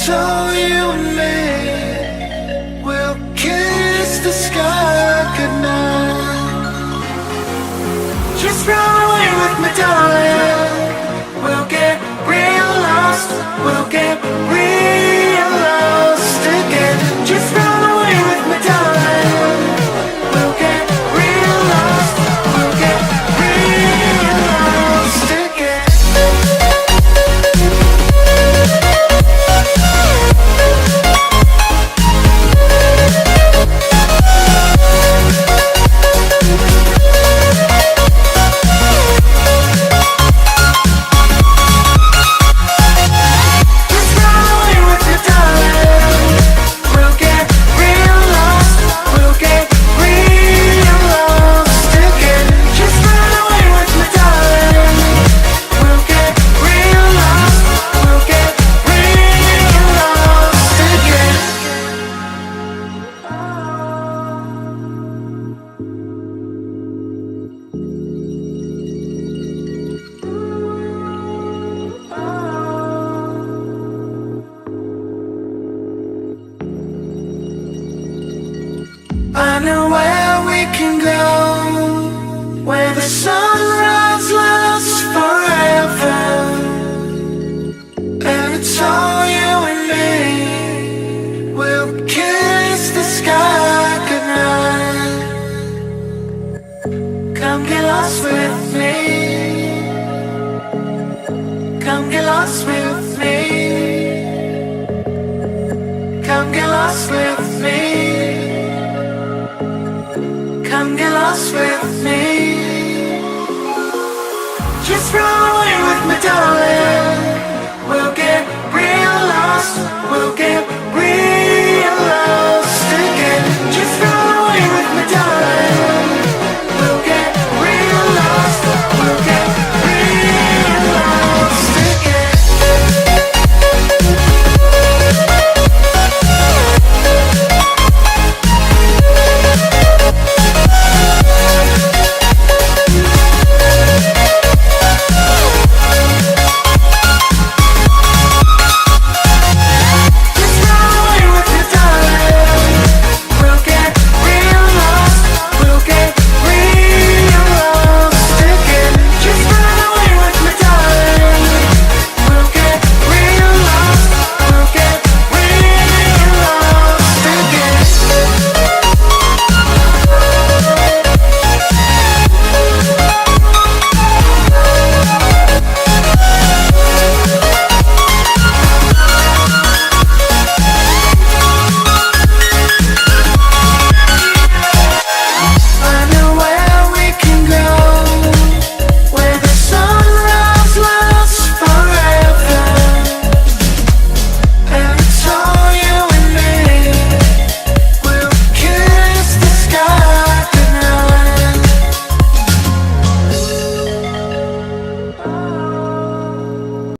so you and me will kiss the sky goodnight. Just run away with me, darling. We'll get real lost. We'll get real lost again. Just run away with me, darling. We'll get real lost. We'll get real lost again. I know where we can go, where the sunrise lasts forever, and it's all you and me. We'll kiss the sky goodnight. Come get lost with me. Come get lost with me. Come get lost with me. Come get lost with me.